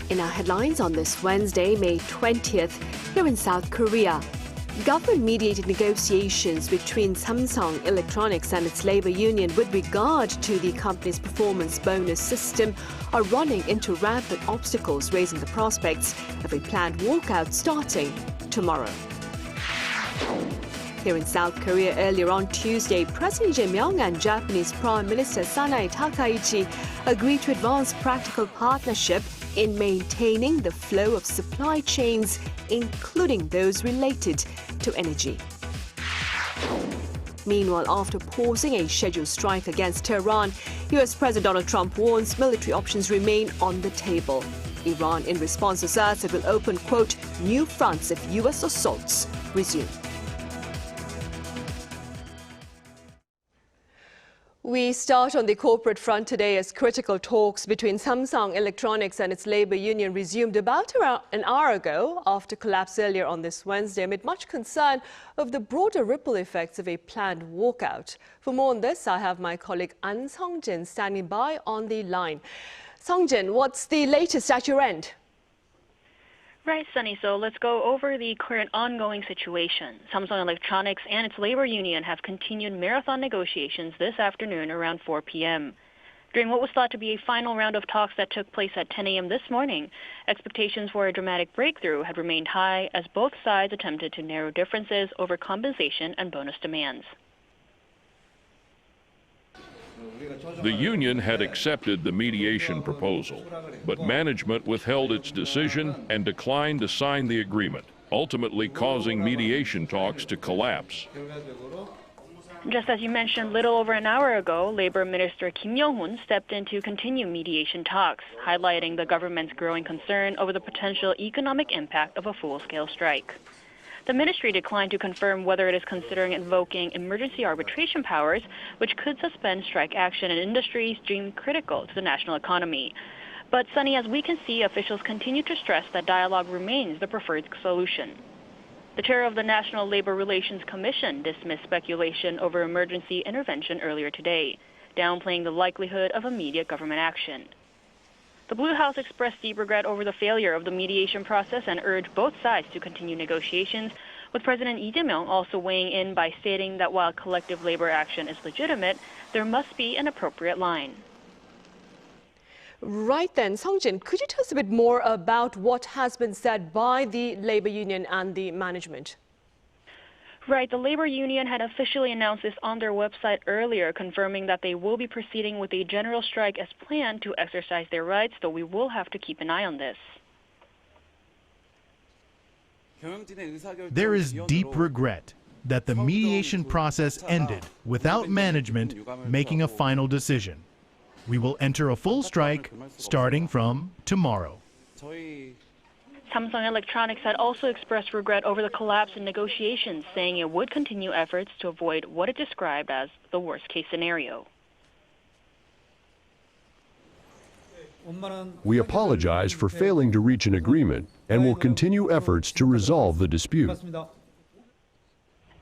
In our headlines on this Wednesday, May 20th, here in South Korea, government-mediated negotiations between Samsung Electronics and its labor union with regard to the company's performance bonus system are running into rampant obstacles, raising the prospects of a planned walkout starting tomorrow. Here in South Korea, earlier on Tuesday, President Lee Jae-myung and Japanese Prime Minister Sanae Takaichi agreed to advance practical partnership in maintaining the flow of supply chains, including those related to energy. Meanwhile, after pausing a scheduled strike against Tehran, U.S. President Donald Trump warns military options remain on the table. Iran, in response, asserts it will open, quote, new fronts if U.S. assaults resume. We start on the corporate front today as critical talks between Samsung Electronics and its labor union resumed about an hour ago after collapse earlier on this Wednesday amid much concern of the broader ripple effects of a planned walkout. For more on this, I have my colleague An Sung-jin standing by on the line. Sung-jin, what's the latest at your end? Right, Sunny. So let's go over the current ongoing situation. Samsung Electronics and its labor union have continued marathon negotiations this afternoon around 4 p.m. During what was thought to be a final round of talks that took place at 10 a.m. this morning, expectations for a dramatic breakthrough had remained high as both sides attempted to narrow differences over compensation and bonus demands. The union had accepted the mediation proposal, but management withheld its decision and declined to sign the agreement, ultimately causing mediation talks to collapse. Just as you mentioned, little over an hour ago, Labor Minister Kim Young-hoon stepped in to continue mediation talks, highlighting the government's growing concern over the potential economic impact of a full-scale strike. The ministry declined to confirm whether it is considering invoking emergency arbitration powers, which could suspend strike action in industries deemed critical to the national economy. But, Sunny, as we can see, officials continue to stress that dialogue remains the preferred solution. The chair of the National Labor Relations Commission dismissed speculation over emergency intervention earlier today, downplaying the likelihood of immediate government action. The Blue House expressed deep regret over the failure of the mediation process and urged both sides to continue negotiations, with President Lee Jae-myung also weighing in by stating that while collective labor action is legitimate, there must be an appropriate line. Right then, Sung-jin, could you tell us a bit more about what has been said by the labor union and the management? Right, the labor union had officially announced this on their website earlier, confirming that they will be proceeding with a general strike as planned to exercise their rights, though we will have to keep an eye on this. There is deep regret that the mediation process ended without management making a final decision. We will enter a full strike starting from tomorrow. Samsung Electronics had also expressed regret over the collapse in negotiations, saying it would continue efforts to avoid what it described as the worst-case scenario. We apologize for failing to reach an agreement and will continue efforts to resolve the dispute.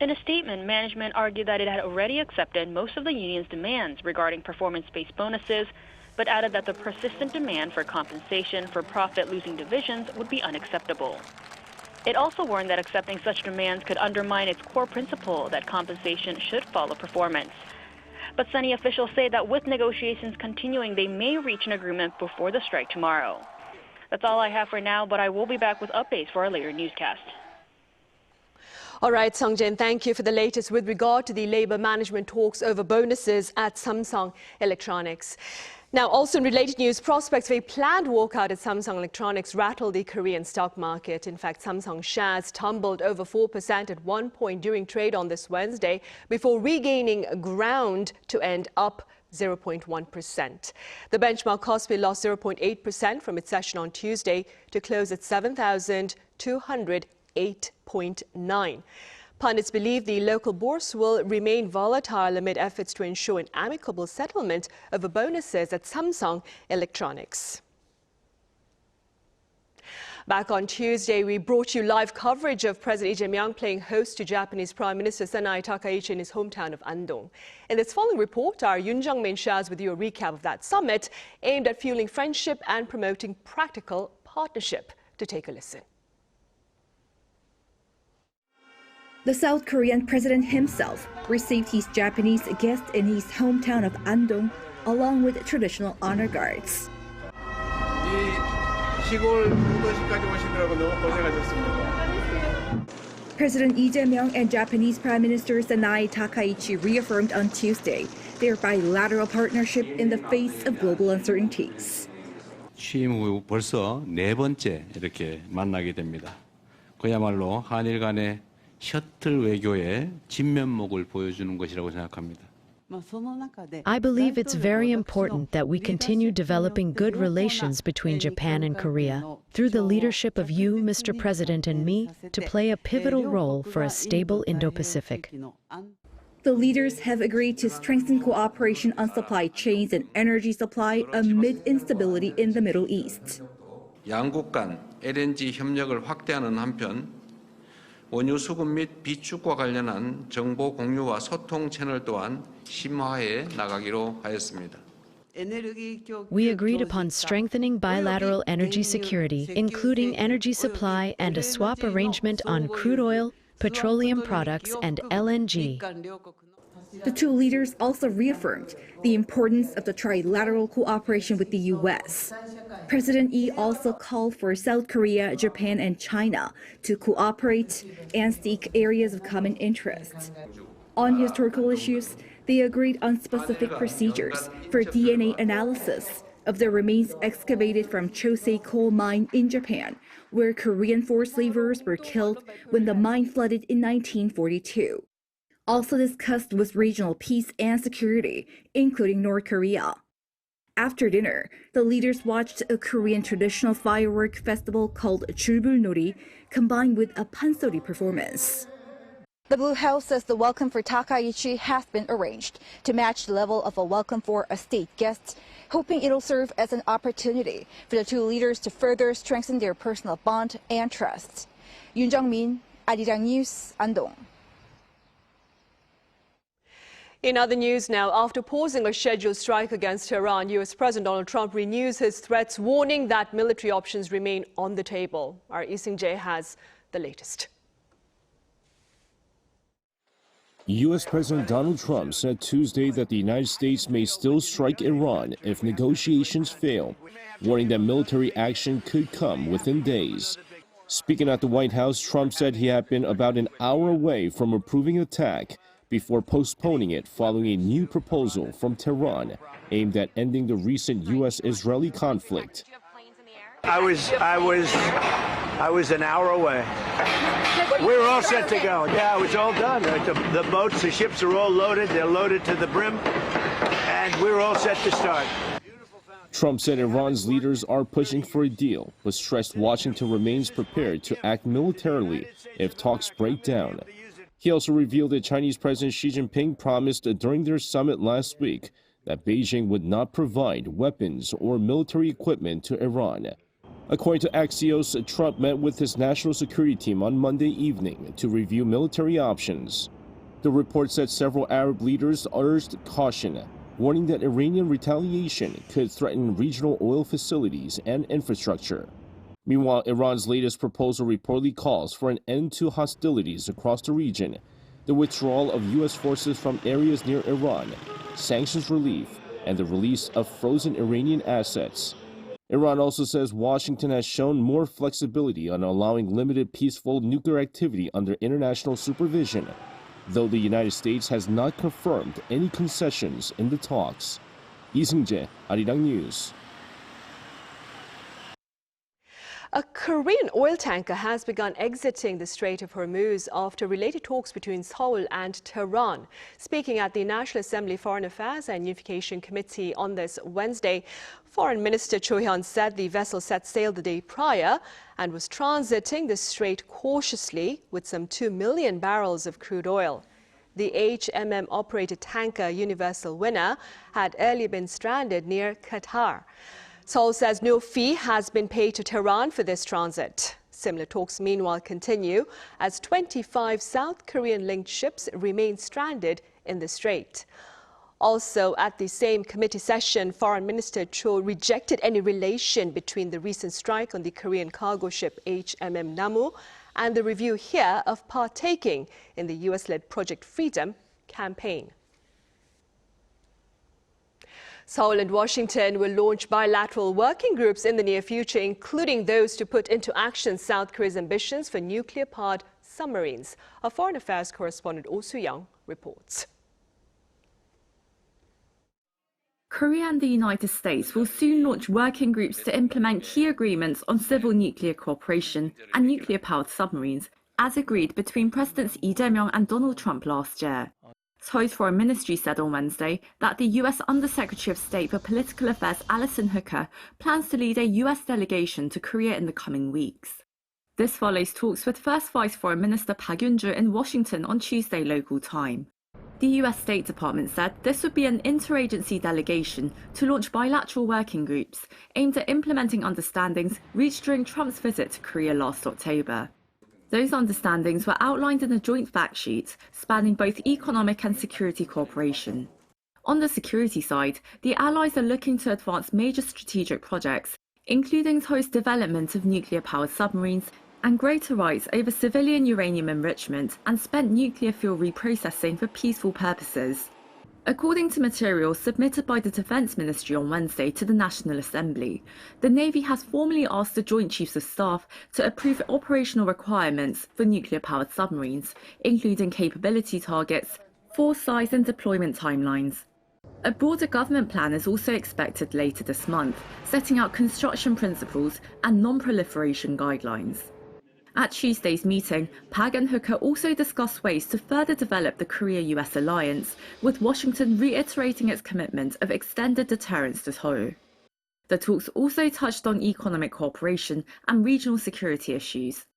In a statement, management argued that it had already accepted most of the union's demands regarding performance-based bonuses, but added that the persistent demand for compensation for profit-losing divisions would be unacceptable. It also warned that accepting such demands could undermine its core principle that compensation should follow performance. But Sunny officials say that with negotiations continuing, they may reach an agreement before the strike tomorrow. That's all I have for now, but I will be back with updates for our later newscast. All right, Sung-jin, thank you for the latest with regard to the labor management talks over bonuses at Samsung Electronics. Now, also in related news, prospects of a planned walkout at Samsung Electronics rattled the Korean stock market. In fact, Samsung shares tumbled over 4% at one point during trade on this Wednesday before regaining ground to end up 0.1%. The benchmark Kospi lost 0.8% from its session on Tuesday to close at 7,208.9. Pundits believe the local bourse will remain volatile amid efforts to ensure an amicable settlement over bonuses at Samsung Electronics. Back on Tuesday, we brought you live coverage of President Lee Jae-myung playing host to Japanese Prime Minister Sanae Takaichi in his hometown of Andong. In this following report, our Yoon Jung-min shares with you a recap of that summit aimed at fueling friendship and promoting practical partnership. To take a listen. The South Korean president himself received his Japanese guest in his hometown of Andong, along with traditional honor guards. President Lee Jae-myung and Japanese Prime Minister Sanai Takaichi reaffirmed on Tuesday their bilateral partnership in the face of global uncertainties. 취임 후 벌써 네 번째 이렇게 만나게 됩니다. 그야말로 한일 간의 셔틀 외교의 진면목을 보여주는 것이라고 생각합니다. I believe it's very important that we continue developing good relations between Japan and Korea through the leadership of you, Mr. President, and me to play a pivotal role for a stable Indo-Pacific. The leaders have agreed to strengthen cooperation on supply chains and energy supply amid instability in the Middle East. 양국 간 LNG 협력을 확대하는 한편 원유 수급 및 비축과 관련한 정보 공유와 소통 채널 또한 심화해 나가기로 하였습니다. We agreed upon strengthening bilateral energy security, including energy supply and a swap arrangement on crude oil, petroleum products, and LNG. The two leaders also reaffirmed the importance of the trilateral cooperation with the U.S. President Lee also called for South Korea, Japan, and China to cooperate and seek areas of common interest. On historical issues, they agreed on specific procedures for DNA analysis of the remains excavated from Chosei coal mine in Japan, where Korean forced laborers were killed when the mine flooded in 1942. Also discussed was regional peace and security, including North Korea. After dinner, the leaders watched a Korean traditional firework festival called Chulbulnori, combined with a pansori performance. The Blue House says the welcome for Takaichi has been arranged to match the level of a welcome for a state guest, hoping it'll serve as an opportunity for the two leaders to further strengthen their personal bond and trust. Yoon Jung-min, Arirang News, Andong. In other news now, after pausing a scheduled strike against Tehran, U.S. President Donald Trump renews his threats, warning that military options remain on the table. Our Lee Seung-jae has the latest. U.S. President Donald Trump said Tuesday that the United States may still strike Iran if negotiations fail, warning that military action could come within days. Speaking at the White House, Trump said he had been about an hour away from approving an attack before postponing it following a new proposal from Tehran aimed at ending the recent U.S.-Israeli conflict. I was an hour away. We were all set to go. Yeah, it was all done. The boats, the ships are all loaded. They're loaded to the brim, and we were all set to start. Trump said Iran's leaders are pushing for a deal, but stressed Washington remains prepared to act militarily if talks break down. He also revealed that Chinese President Xi Jinping promised during their summit last week that Beijing would not provide weapons or military equipment to Iran. According to Axios, Trump met with his national security team on Monday evening to review military options. The report said several Arab leaders urged caution, warning that Iranian retaliation could threaten regional oil facilities and infrastructure. Meanwhile, Iran's latest proposal reportedly calls for an end to hostilities across the region, the withdrawal of U.S. forces from areas near Iran, sanctions relief, and the release of frozen Iranian assets. Iran also says Washington has shown more flexibility on allowing limited peaceful nuclear activity under international supervision, though the United States has not confirmed any concessions in the talks. Lee Seung-jae, Arirang News. A Korean oil tanker has begun exiting the Strait of Hormuz after related talks between Seoul and Tehran. Speaking at the National Assembly Foreign Affairs and Unification Committee on this Wednesday, Foreign Minister Cho Hyun said the vessel set sail the day prior and was transiting the strait cautiously with some 2 million barrels of crude oil. The HMM-operated tanker Universal Winner had earlier been stranded near Qatar. Seoul says no fee has been paid to Tehran for this transit. Similar talks meanwhile continue as 25 South Korean-linked ships remain stranded in the strait. Also, at the same committee session, Foreign Minister Cho rejected any relation between the recent strike on the Korean cargo ship HMM Namu and the review here of partaking in the U.S.-led Project Freedom campaign. Seoul and Washington will launch bilateral working groups in the near future, including those to put into action South Korea's ambitions for nuclear-powered submarines. Our foreign affairs correspondent Oh Soo-young reports. Korea and the United States will soon launch working groups to implement key agreements on civil nuclear cooperation and nuclear-powered submarines, as agreed between Presidents Lee Jae-myung and Donald Trump last year. Seoul's Foreign Ministry said on Wednesday that the U.S. Undersecretary of State for Political Affairs Allison Hooker plans to lead a U.S. delegation to Korea in the coming weeks. This follows talks with First Vice Foreign Minister Park Yun-joo in Washington on Tuesday local time. The U.S. State Department said this would be an interagency delegation to launch bilateral working groups aimed at implementing understandings reached during Trump's visit to Korea last October. Those understandings were outlined in a joint fact sheet spanning both economic and security cooperation. On the security side, the allies are looking to advance major strategic projects, including Seoul's development of nuclear-powered submarines and greater rights over civilian uranium enrichment and spent nuclear fuel reprocessing for peaceful purposes. According to materials submitted by the Defense Ministry on Wednesday to the National Assembly, the Navy has formally asked the Joint Chiefs of Staff to approve operational requirements for nuclear-powered submarines, including capability targets, force size and deployment timelines. A broader government plan is also expected later this month, setting out construction principles and non-proliferation guidelines. At Tuesday's meeting, Park and Hooker also discussed ways to further develop the Korea-US alliance, with Washington reiterating its commitment of extended deterrence to Seoul. The talks also touched on economic cooperation and regional security issues.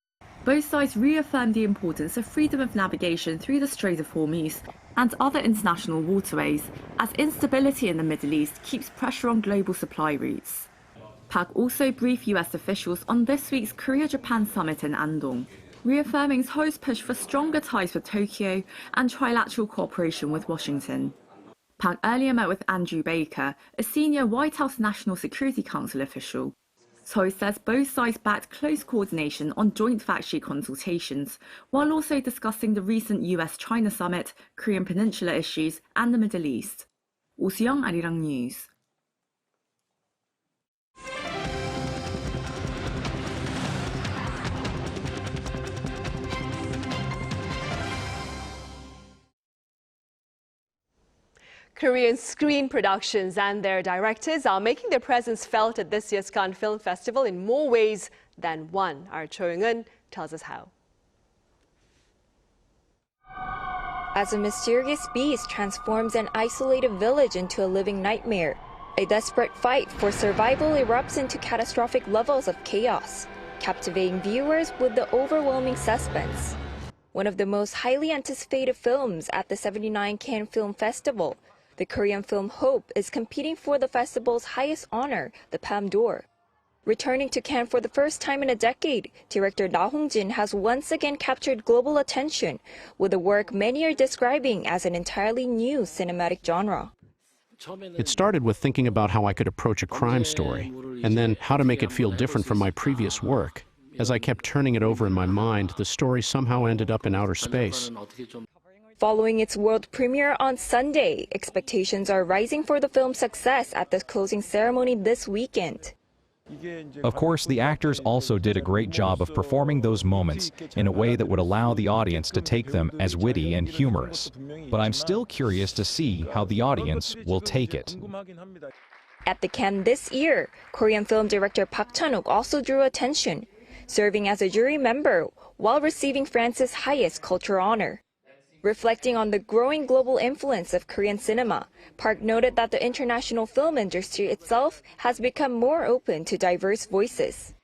Both sides reaffirmed the importance of freedom of navigation through the Strait of Hormuz and other international waterways, as instability in the Middle East keeps pressure on global supply routes. Park also briefed US officials on this week's Korea-Japan summit in Andong, reaffirming Seoul's push for stronger ties with Tokyo and trilateral cooperation with Washington. Park earlier met with Andrew Baker, a senior White House National Security Council official. Seoul says both sides backed close coordination on joint fact sheet consultations, while also discussing the recent US-China summit, Korean Peninsula issues, and the Middle East. Oh Soo-young, Arirang News. Korean screen productions and their directors are making their presence felt at this year's Cannes Film Festival in more ways than one. Our Cho Young-eun tells us how. As a mysterious beast transforms an isolated village into a living nightmare, a desperate fight for survival erupts into catastrophic levels of chaos, captivating viewers with the overwhelming suspense. One of the most highly anticipated films at the 79 Cannes Film Festival, the Korean film Hope is competing for the festival's highest honor, the Palme d'Or. Returning to Cannes for the first time in a decade, director Na Hong-jin has once again captured global attention with a work many are describing as an entirely new cinematic genre. It started with thinking about how I could approach a crime story, and then how to make it feel different from my previous work. As I kept turning it over in my mind, the story somehow ended up in outer space. Following its world premiere on Sunday, expectations are rising for the film's success at the closing ceremony this weekend. Of course, the actors also did a great job of performing those moments in a way that would allow the audience to take them as witty and humorous. But I'm still curious to see how the audience will take it. At the Cannes this year, Korean film director Park Chan-wook also drew attention, serving as a jury member while receiving France's highest cultural honor. Reflecting on the growing global influence of Korean cinema, Park noted that the international film industry itself has become more open to diverse voices.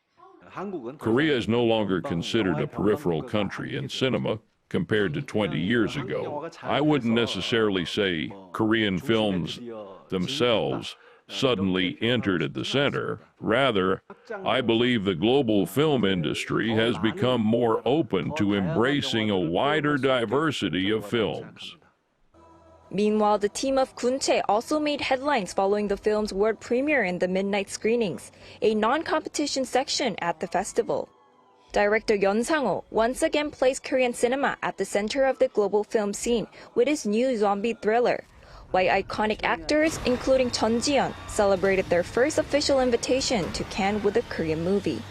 Korea is no longer considered a peripheral country in cinema compared to 20 years ago. I wouldn't necessarily say Korean films themselves suddenly entered at the center. Rather, I believe the global film industry has become more open to embracing a wider diversity of films. Meanwhile, the team of Kunche also made headlines following the film's world premiere in the midnight screenings, a non-competition section at the festival. Director Yeon Sang-ho once again placed Korean cinema at the center of the global film scene with his new zombie thriller, while iconic actors, including Chun Ji-yeon, celebrated their first official invitation to Cannes with a Korean movie.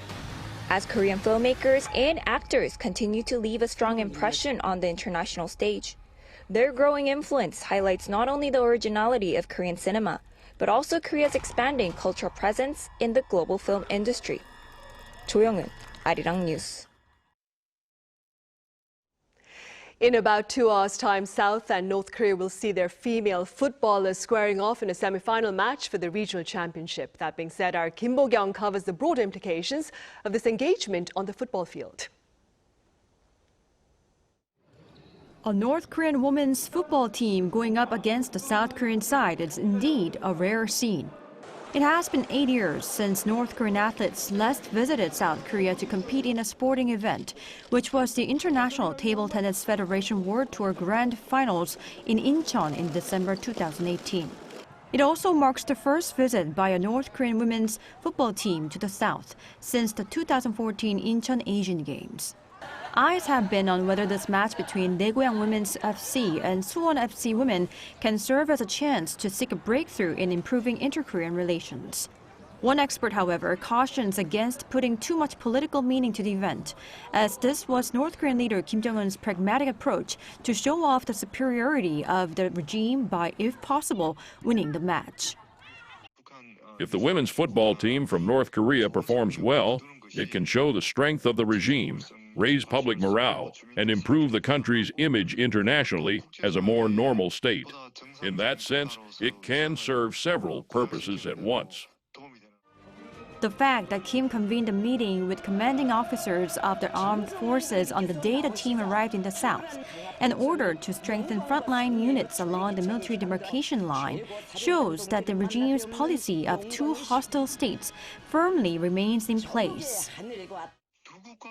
As Korean filmmakers and actors continue to leave a strong impression on the international stage, their growing influence highlights not only the originality of Korean cinema, but also Korea's expanding cultural presence in the global film industry. Jo Young-eun, Arirang News. In about 2 hours' time, South and North Korea will see their female footballers squaring off in a semi-final match for the regional championship. That being said, our Kim Bo-kyung covers the broader implications of this engagement on the football field. A North Korean women's football team going up against the South Korean side is indeed a rare scene. It has been 8 years since North Korean athletes last visited South Korea to compete in a sporting event, which was the International Table Tennis Federation World Tour Grand Finals in Incheon in December 2018. It also marks the first visit by a North Korean women's football team to the South since the 2014 Incheon Asian Games. Eyes have been on whether this match between Daegoyang Women's FC and Suwon FC Women can serve as a chance to seek a breakthrough in improving inter-Korean relations. One expert, however, cautions against putting too much political meaning to the event, as this was North Korean leader Kim Jong-un's pragmatic approach to show off the superiority of the regime by, if possible, winning the match. If the women's football team from North Korea performs well, it can show the strength of the regime, raise public morale, and improve the country's image internationally as a more normal state. In that sense, it can serve several purposes at once. The fact that Kim convened a meeting with commanding officers of the armed forces on the day the team arrived in the South and ordered to strengthen frontline units along the military demarcation line shows that the regime's policy of two hostile states firmly remains in place.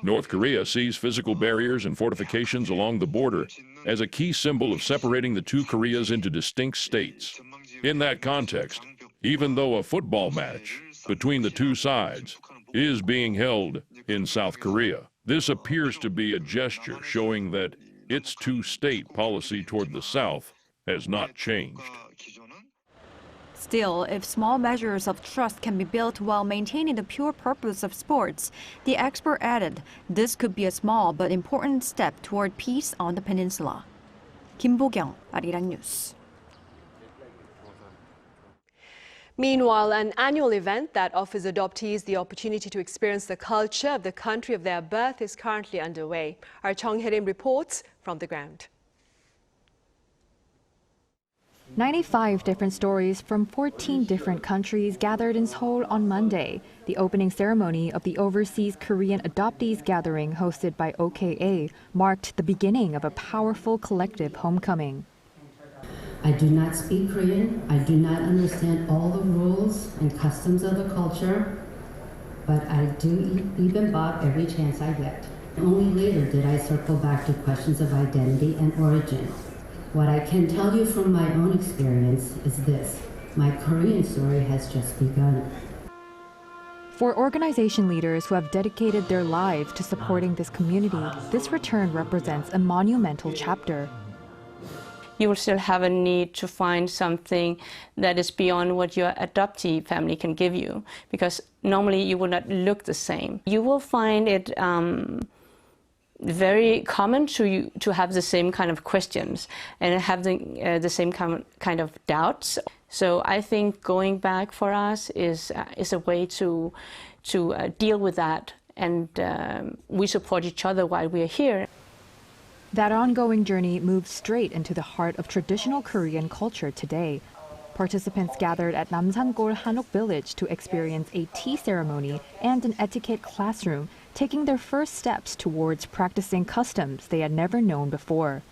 North Korea sees physical barriers and fortifications along the border as a key symbol of separating the two Koreas into distinct states. In that context, even though a football match between the two sides is being held in South Korea, this appears to be a gesture showing that its two-state policy toward the South has not changed. Still, if small measures of trust can be built while maintaining the pure purpose of sports, the expert added, this could be a small but important step toward peace on the peninsula. Kim Bo-kyung, Arirang News. Meanwhile, an annual event that offers adoptees the opportunity to experience the culture of the country of their birth is currently underway. Our Chong Hye-rim reports from the ground. 95 different stories from 14 different countries gathered in Seoul on Monday, the opening ceremony of the Overseas Korean Adoptees Gathering hosted by OKAG marked the beginning of a powerful collective homecoming. I do not speak Korean. I do not understand all the rules and customs of the culture, but I do eat bibimbap every chance I get. Only later did I circle back to questions of identity and origin. What I can tell you from my own experience is this: my Korean story has just begun. For organization leaders who have dedicated their lives to supporting this community, this return represents a monumental chapter. You will still have a need to find something that is beyond what your adoptee family can give you, because normally you will not look the same. You will find it very common to have the same kind of questions and have the same kind of doubts. So I think going back for us is a way to deal with that, and we support each other while we are here. That ongoing journey moves straight into the heart of traditional Korean culture today. Participants gathered at Namsan-gol Hanok Village to experience a tea ceremony and an etiquette classroom, taking their first steps towards practicing customs they had never known before.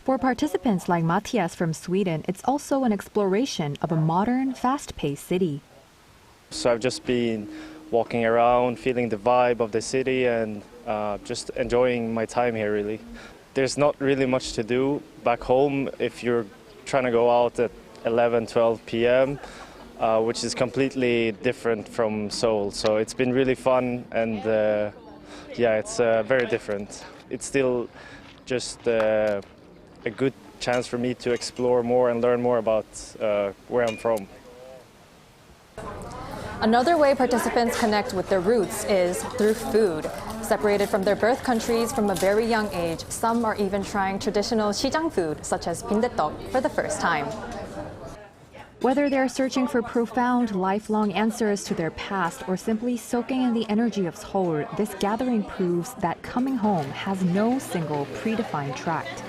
For participants like Matthias from Sweden, it's also an exploration of a modern, fast-paced city. So I've just been walking around, feeling the vibe of the city, and just enjoying my time here, really. There's not really much to do back home if you're trying to go out at 11, 12 p.m., which is completely different from Seoul. So it's been really fun, and yeah, it's very different. It's still just a good chance for me to explore more and learn more about where I'm from. Another way participants connect with their roots is through food. Separated from their birth countries from a very young age, some are even trying traditional 시장 food, such as 빈대떡, for the first time. Whether they're searching for profound, lifelong answers to their past or simply soaking in the energy of Seoul, this gathering proves that coming home has no single predefined tract.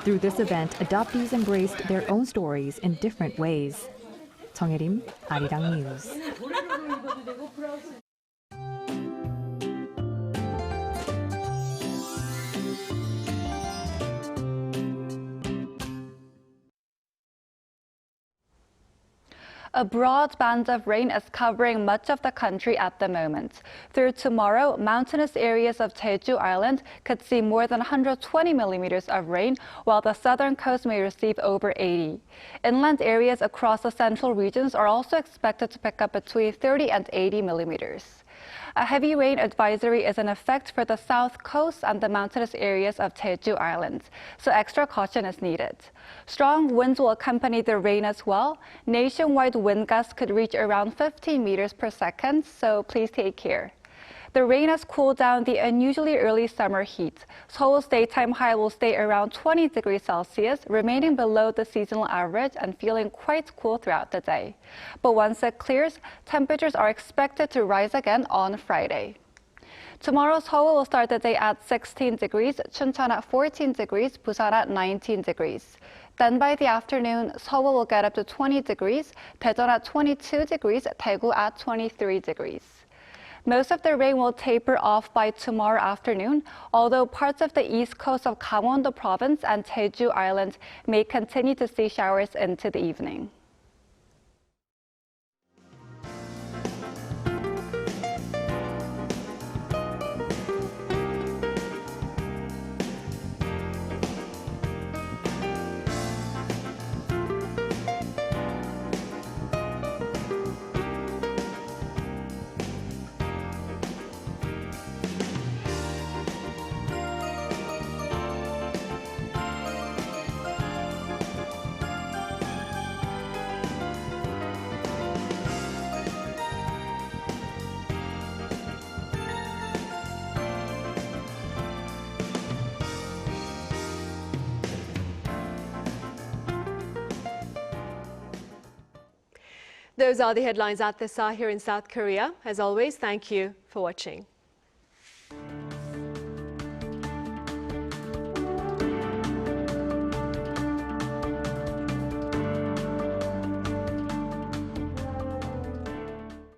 Through this event, adoptees embraced their own stories in different ways. 정혜림, Arirang News. A broad band of rain is covering much of the country at the moment. Through tomorrow, mountainous areas of Jeju Island could see more than 120 millimeters of rain, while the southern coast may receive over 80. Inland areas across the central regions are also expected to pick up between 30 and 80 millimeters. A heavy rain advisory is in effect for the south coast and the mountainous areas of Jeju Island, so extra caution is needed. Strong winds will accompany the rain as well. Nationwide wind gusts could reach around 15 meters per second, so please take care. The rain has cooled down the unusually early summer heat. Seoul's daytime high will stay around 20 degrees Celsius, remaining below the seasonal average and feeling quite cool throughout the day. But once it clears, temperatures are expected to rise again on Friday. Tomorrow, Seoul will start the day at 16 degrees, Chuncheon at 14 degrees, Busan at 19 degrees. Then by the afternoon, Seoul will get up to 20 degrees, Daejeon at 22 degrees, Daegu at 23 degrees. Most of the rain will taper off by tomorrow afternoon, although parts of the east coast of Gangwon-do province and Jeju Island may continue to see showers into the evening. Those are the headlines at this hour here in South Korea. As always, thank you for watching.